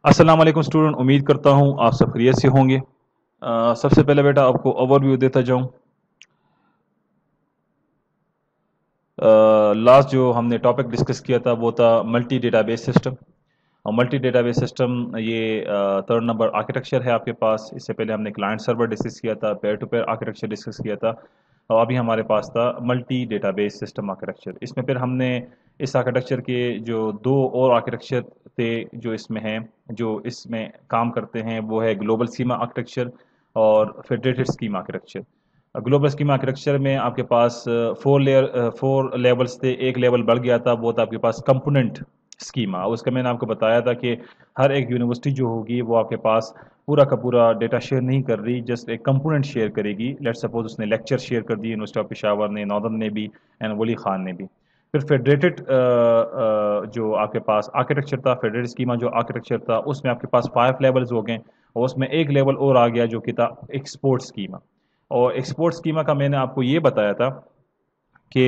अस्सलाम वालेकुम स्टूडेंट, उम्मीद करता हूँ आप सब खैरियत से होंगे। सबसे पहले बेटा आपको ओवरव्यू देता जाऊँ। लास्ट जो हमने टॉपिक डिस्कस किया था वो था मल्टी डेटाबेस सिस्टम। और मल्टी डेटाबेस सिस्टम ये थर्ड नंबर आर्किटेक्चर है आपके पास। इससे पहले हमने क्लाइंट सर्वर डिस्कस किया था, peer to peer architecture discuss किया था, और अभी हमारे पास था मल्टी डेटाबेस सिस्टम आर्किटेक्चर। इसमें फिर हमने इस आर्किटेक्चर के जो दो और आर्किटेक्चर थे जो इसमें हैं, जो इसमें काम करते हैं, वो है ग्लोबल स्कीमा आर्किटेक्चर और federated schema architecture. Global schema architecture में आपके पास फोर लेवल्स थे। एक लेवल बढ़ गया था, वो था आपके पास कंपोनेंट स्कीमा। उसका मैंने आपको बताया था कि हर एक यूनिवर्सिटी जो होगी वो आपके पास पूरा का पूरा डेटा शेयर नहीं कर रही, जस्ट एक कंपोनेंट शेयर करेगी। लेट्स सपोज उसने लेक्चर शेयर कर दिए यूनिवर्सिटी ऑफ पेशावर ने, नॉर्दर्न ने भी, एंड वली खान ने भी। फिर फेडरेटेड जो आपके पास आर्किटेक्चर था, फेडरेटेड स्कीमा जो आर्किटेक्चर था, उसमें आपके पास 5 लेवल्स हो गए, और उसमें एक लेवल और आ गया जो कि था एक्सपोर्ट स्कीमा। और एक्सपोर्ट स्कीमा का मैंने आपको ये बताया था कि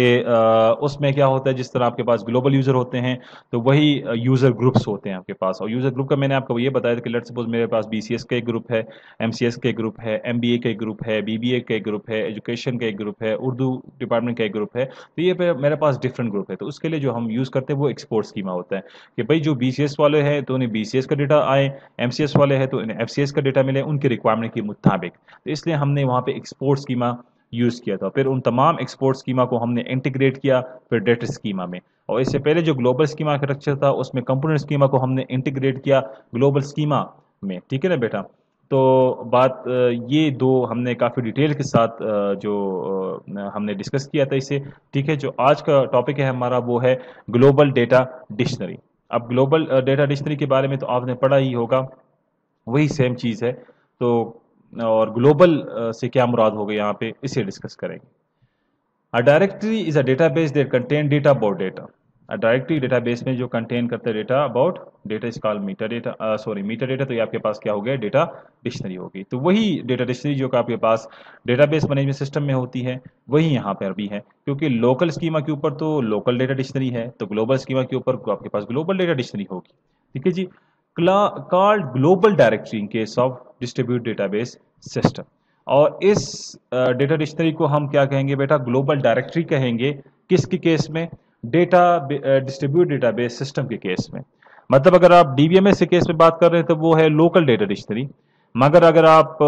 उसमें क्या होता है, जिस तरह आपके पास ग्लोबल यूज़र होते हैं तो वही यूज़र ग्रुप्स होते हैं आपके पास। और यूज़र ग्रुप का मैंने आपको ये बताया था कि लेट्स सपोज मेरे पास बीसीएस का एक ग्रुप है, एमसीएस का एक ग्रुप है, एमबीए का एक ग्रुप है, बीबीए का एक ग्रुप है, एजुकेशन का एक ग्रुप है, उर्दू डिपार्टमेंट का एक ग्रुप है। तो ये मेरे पास डिफरेंट ग्रुप है। तो उसके लिए जो हम यूज़ करते हैं वो एक्सपोर्ट स्कीमा होता है कि भाई जो बीसीएस वाले हैं तो उन्हें बीसीएस का डेटा आए, एमसीएस वाले हैं तो उन्हें एफसीएस का डेटा मिले उनके रिक्वायरमेंट के मुताबिक। तो इसलिए हमने वहाँ पे एक्सपोर्ट स्कीमा यूज़ किया था। फिर उन तमाम एक्सपोर्ट स्कीमा को हमने इंटीग्रेट किया फिर डेटा स्कीमा में। और इससे पहले जो ग्लोबल स्कीमा आर्किटेक्चर था उसमें कंपोनेंट स्कीमा को हमने इंटीग्रेट किया ग्लोबल स्कीमा में। ठीक है ना बेटा। तो बात ये दो हमने काफ़ी डिटेल के साथ हमने डिस्कस किया था इसे। ठीक है, जो आज का टॉपिक है हमारा वो है ग्लोबल डेटा डिक्शनरी। अब ग्लोबल डेटा डिक्शनरी के बारे में तो आपने पढ़ा ही होगा, वही सेम चीज़ है। तो और ग्लोबल से क्या मुराद हो गई यहाँ पे, इसे डिस्कस करेंगे। A directory is a database that contain data about data. A directory database में जो कंटेन करता है data about data is called meta data, sorry meta data. तो ये आपके पास क्या हो गया, डेटा डिक्शनरी होगी। तो वही डेटा डिक्शनरी जो कि आपके पास डेटाबेस मैनेजमेंट सिस्टम में होती है वही यहाँ पर भी है, क्योंकि लोकल स्कीमा के ऊपर तो लोकल डेटा डिक्शनरी है, तो ग्लोबल स्कीमा के ऊपर आपके पास ग्लोबल डेटा डिक्शनरी होगी। ठीक है जी। Called global directory in case of distribute database system. और इस डेटा डिक्शनरी को हम क्या कहेंगे बेटा, ग्लोबल डायरेक्टरी कहेंगे। किसके केस में, डेटा डिस्ट्रीब्यूट डेटाबेस सिस्टम के केस में। मतलब अगर आप डीबीएमएस के केस में बात कर रहे हैं तो वो है लोकल डेटा डिक्शनरी, मगर अगर आप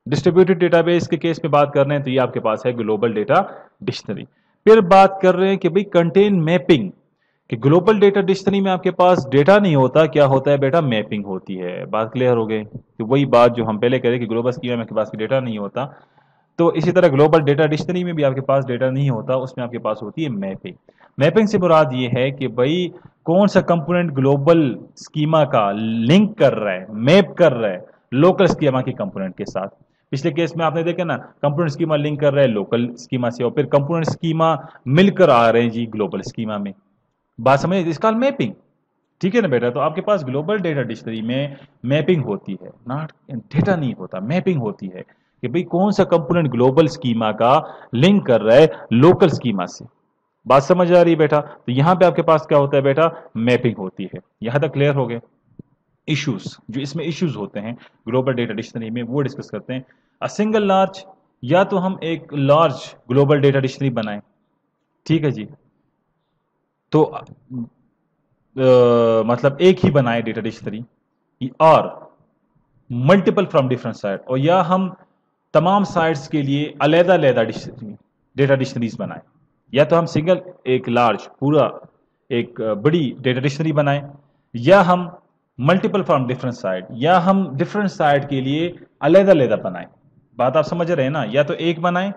डिस्ट्रीब्यूटेड डेटाबेस के केस में बात कर रहे हैं तो ये आपके पास है ग्लोबल डेटा डिक्शनरी। फिर बात कर रहे हैं कि भाई कंटेन मैपिंग, कि ग्लोबल डेटा डिक्शनरी में आपके पास डेटा नहीं होता, क्या होता है बेटा, मैपिंग होती है। बात क्लियर हो गई। तो वही बात जो हम पहले कह रहे कि ग्लोबल स्कीमा में आपके पास डेटा नहीं होता, तो इसी तरह ग्लोबल डेटा डिक्शनरी में भी आपके पास डेटा नहीं होता, उसमें आपके पास होती है मैपिंग। मैपिंग से मुराद ये है कि भाई कौन सा कंपोनेंट ग्लोबल स्कीमा का लिंक कर रहा है, मैप कर रहा है लोकल स्कीमा के कंपोनेंट के साथ। पिछले केस में आपने देखा ना, कंपोनेंट स्कीमा लिंक कर रहा है लोकल स्कीमा से, और फिर कंपोनेंट स्कीमा मिलकर आ रहे हैं जी ग्लोबल स्कीमा में। बात समझ, इसका मैपिंग। ठीक है ना बेटा। तो आपके पास ग्लोबल डेटा डिक्शनरी में मैपिंग होती है, नॉट डेटा नहीं होता, मैपिंग होती है कि भाई कौन सा कंपोनेंट ग्लोबल स्कीमा का लिंक कर रहा है लोकल स्कीमा से। बात समझ आ रही है बेटा। तो यहां पे आपके पास क्या होता है बेटा, मैपिंग होती है। यहां तक क्लियर हो गए। इश्यूज, जो इसमें इश्यूज होते हैं ग्लोबल डेटा डिक्शनरी में वो डिस्कस करते हैं। अ सिंगल लार्ज, या तो हम एक लार्ज ग्लोबल डेटा डिक्शनरी बनाएं, ठीक है जी। तो मतलब एक ही बनाए डेटा डिक्शनरी, और मल्टीपल फ्रॉम डिफरेंट साइट, और या हम तमाम साइट्स के लिए अलहदा अलहदा डेटा डिक्शनरीज बनाए। या तो हम सिंगल एक लार्ज पूरा एक बड़ी डेटा डिक्शनरी बनाए, या हम मल्टीपल फ्रॉम डिफरेंट साइट, या हम डिफरेंट साइट के लिए अलहदा अलहदा बनाए। बात आप समझ रहे हैं ना। या तो एक बनाए,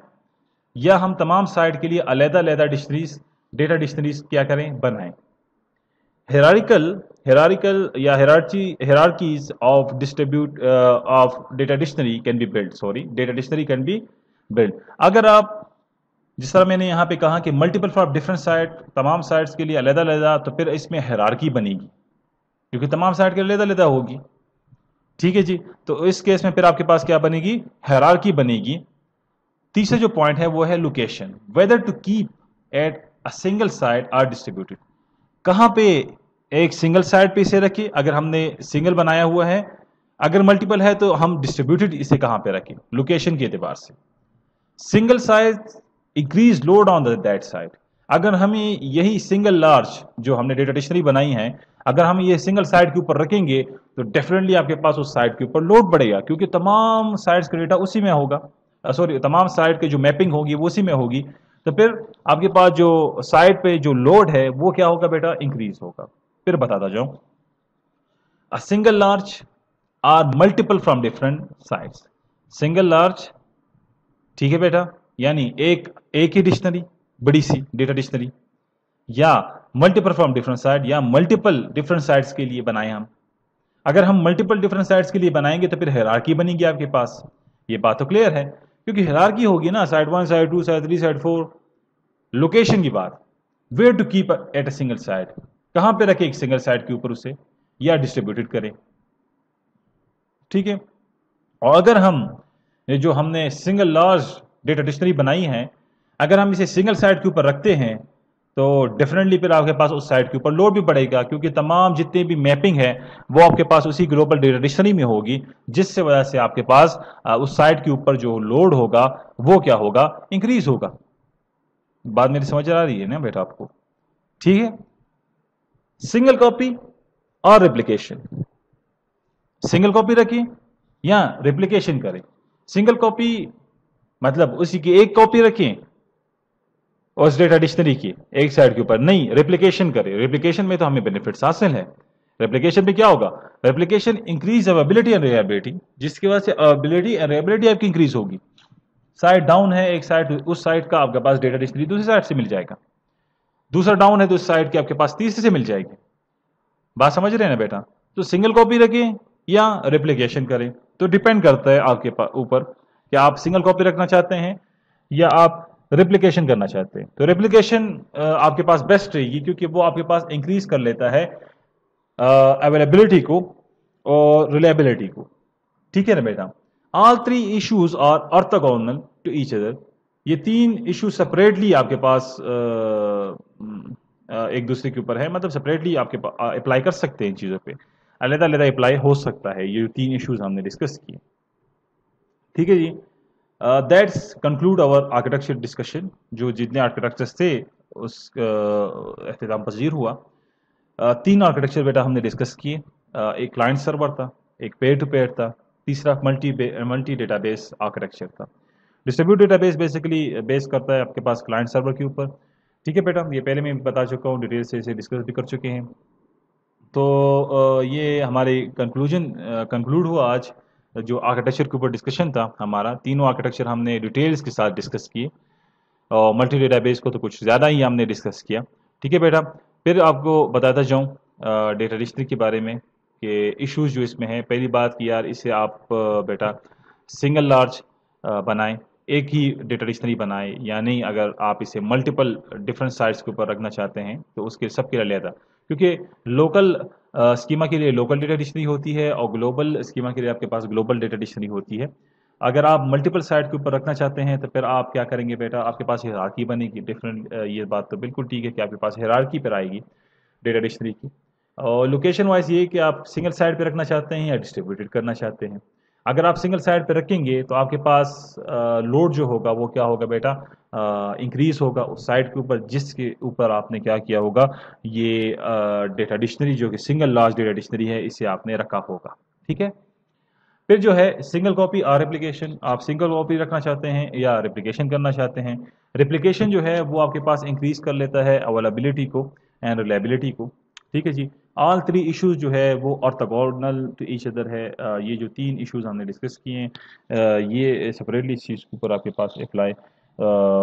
या हम तमाम साइट के लिए अलहदा अलहदा डिक्शनरीज डेटा डिक्शनरीज क्या करें, बनाएं। hierarchical या hierarchies of distribute of data dictionary can be built, sorry, data dictionary can be built। अगर आप जिस तरह मैंने यहाँ पे कहा कि मल्टीपल फॉर डिफरेंट साइट, तमाम साइट्स के लिए अलग अलग, तो फिर इसमें हायरार्की बनेगी क्योंकि तमाम साइट के लिए अलग अलग होगी। ठीक है जी। तो इस केस में फिर आपके पास क्या बनेगी, हायरार्की बनेगी। तीसरा जो पॉइंट है वो है location, whether to keep at a single site or distributed. कहां पे एक सिंगल साइड पे इसे रखिए अगर हमने सिंगल बनाया हुआ है, अगर मल्टीपल है तो हम डिस्ट्रीब्यूटेड इसे कहां पे रखें लोकेशन के एतबार से। Single size increase load on that side, अगर हमें यही सिंगल लार्ज जो हमने डेटा डिक्शनरी बनाई है अगर हम ये सिंगल साइड के ऊपर रखेंगे तो डेफिनेटली आपके पास उस साइड के ऊपर लोड बढ़ेगा, क्योंकि तमाम साइड्स का डेटा उसी में होगा, सॉरी तमाम साइड की जो मैपिंग होगी वो उसी में होगी। तो फिर आपके पास जो साइड पे जो लोड है वो क्या होगा बेटा, इंक्रीज होगा। फिर बताता जाऊं, a single large or multiple from different sides. Single large, ठीक है बेटा, यानी एक ही डिक्शनरी, बड़ी सी डेटा डिक्शनरी, या मल्टीपल फ्रॉम डिफरेंट साइड, या मल्टीपल डिफरेंट साइड्स के लिए बनाए हम। अगर हम मल्टीपल डिफरेंट साइड्स के लिए बनाएंगे तो फिर हायरार्की बनेगी आपके पास, ये बात तो क्लियर है, क्योंकि हायरार्की होगी ना, side 1 side 2 side 3 side 4। Location की बात, where to keep at a single side, कहां पे रखें एक सिंगल साइड के ऊपर उसे, या डिस्ट्रीब्यूटेड करें, ठीक है। और अगर हम ये जो हमने सिंगल लार्ज डेटा डिक्शनरी बनाई है अगर हम इसे सिंगल साइड के ऊपर रखते हैं तो डेफिनेटली फिर आपके पास उस साइड के ऊपर लोड भी पड़ेगा, क्योंकि तमाम जितने भी मैपिंग है वो आपके पास उसी ग्लोबल डेटा डिक्शनरी में होगी, जिससे वजह से आपके पास उस साइड के ऊपर जो लोड होगा वो क्या होगा, इंक्रीज होगा। बात मेरी समझ आ रही है ना बेटा आपको, ठीक है। सिंगल कॉपी और रेप्लिकेशन, सिंगल कॉपी रखें या रेप्लिकेशन करें। सिंगल कॉपी मतलब उसी की एक कॉपी रखें उस डेटा डिक्शनरी की एक साइड के ऊपर, नहीं रेप्लिकेशन करें। रेप्लिकेशन में तो हमें बेनिफिट्स हासिल है। रेप्लिकेशन में क्या होगा, replication increase availability and reliability, जिसकी वजह से अवेबिलिटी एंड रिलायबिलिटी आपकी इंक्रीज होगी। साइड डाउन है एक साइड, उस साइड का आपके पास डेटा डिक्शनरी दूसरी साइड से मिल जाएगा, दूसरा डाउन है तो उस साइड की आपके पास तीसरे से मिल जाएगी। बात समझ रहे हैं ना बेटा। तो सिंगल कॉपी रखें या रेप्लिकेशन करें, तो डिपेंड करता है आपके ऊपर कि आप सिंगल कॉपी रखना चाहते हैं या आप रेप्लिकेशन करना चाहते हैं। तो रेप्लिकेशन आपके पास बेस्ट रहेगी, क्योंकि वो आपके पास इंक्रीज कर लेता है अवेलेबिलिटी को और रिलायबिलिटी को, ठीक है ना बेटा। All three issues are orthogonal to each other, ये तीन इशू सेपरेटली आपके पास एक दूसरे के ऊपर है, मतलब सेपरेटली आपके अप्लाई कर सकते हैं इन चीज़ों पे, अलग अलग अप्लाई हो सकता है। ये तीन इश्यूज हमने डिस्कस किए, ठीक है जी। That's conclude our architecture discussion, जो जितने आर्किटेक्चर्स थे उस अख्तिताम पजीर हुआ। तीन आर्किटेक्चर बेटा हमने डिस्कस किए, एक क्लाइंट सर्वर था, एक पेयर टू पेयर था, तीसरा मल्टी डेटाबेस आर्किटेक्चर था। डिस्ट्रीब्यूट डेटाबेस बेसिकली बेस करता है आपके पास क्लाइंट सर्वर के ऊपर, ठीक है बेटा। ये पहले मैं बता चुका हूँ, डिटेल से इसे डिस्कस भी कर चुके हैं। तो ये हमारे कंक्लूड हुआ आज जो आर्किटेक्चर के ऊपर डिस्कशन था हमारा। तीनों आर्किटेक्चर हमने डिटेल्स के साथ डिस्कस किए, और मल्टी डेटाबेस को तो कुछ ज़्यादा ही हमने डिस्कस किया, ठीक है बेटा। फिर आपको बताता जाऊँ डेटा डिक्शनरी के बारे में कि इश्यूज जो इसमें हैं। पहली बात कि यार इसे आप बेटा सिंगल लार्ज बनाएं, एक ही डेटा डिक्शनरी बनाएं, या नहीं अगर आप इसे मल्टीपल डिफरेंट साइट्स के ऊपर रखना चाहते हैं तो उसके सबके लिए अलग, क्योंकि लोकल स्कीमा के लिए लोकल डेटा डिक्शनरी होती है और ग्लोबल स्कीमा के लिए आपके पास ग्लोबल डेटा डिक्शनरी होती है। अगर आप मल्टीपल साइट के ऊपर रखना चाहते हैं तो फिर आप क्या करेंगे बेटा, आपके पास हायरार्की बनेगी डिफरेंट। ये बात तो बिल्कुल ठीक है कि आपके पास हायरार्की पर आएगी डेटा डिक्शनरी की। और लोकेशन वाइज ये कि आप सिंगल साइट पे रखना चाहते हैं या डिस्ट्रीब्यूटेड करना चाहते हैं। अगर आप सिंगल साइट पे रखेंगे तो आपके पास लोड जो होगा वो क्या होगा बेटा, इंक्रीज होगा उस साइट के ऊपर जिसके ऊपर आपने क्या किया होगा, ये डेटा डिक्शनरी जो कि सिंगल लार्ज डेटा डिक्शनरी है इसे आपने रखा होगा, ठीक है। फिर जो है सिंगल कॉपी और रेप्लिकेशन, आप सिंगल कॉपी रखना चाहते हैं या रेप्लिकेशन करना चाहते हैं। रेप्लिकेशन जो है वो आपके पास इंक्रीज कर लेता है अवेलेबिलिटी को एंड रिलायबिलिटी को, ठीक है जी। ऑल थ्री इश्यूज जो है वो ऑर्थोगोनल टू ईच अदर है। ये जो तीन इश्यूज हमने डिस्कस किए हैं ये सेपरेटली इस चीज़ के ऊपर आपके पास अप्लाई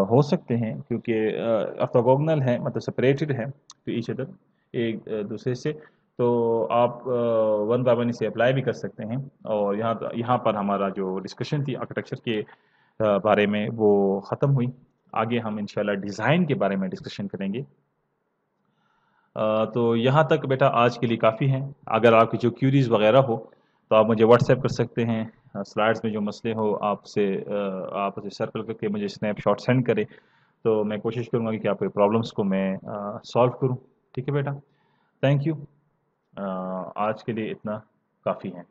हो सकते हैं, क्योंकि ऑर्थोगोनल है मतलब सेपरेटेड है टू ईच अदर एक दूसरे से। तो आप वन बाय वन इसे अप्लाई भी कर सकते हैं। और यहाँ पर हमारा जो डिस्कशन थी आर्किटेक्चर के बारे में वो ख़त्म हुई। आगे हम इंशाल्लाह डिज़ाइन के बारे में डिस्कशन करेंगे। तो यहाँ तक बेटा आज के लिए काफ़ी है। अगर आपकी जो क्यूरीज़ वगैरह हो तो आप मुझे व्हाट्सएप कर सकते हैं। स्लाइड्स में जो मसले हो आपसे आप उसे सर्कल करके मुझे स्नैपशॉट सेंड करें, तो मैं कोशिश करूँगा कि आपके प्रॉब्लम्स को मैं सॉल्व करूँ, ठीक है बेटा। Thank you. आज के लिए इतना काफ़ी है।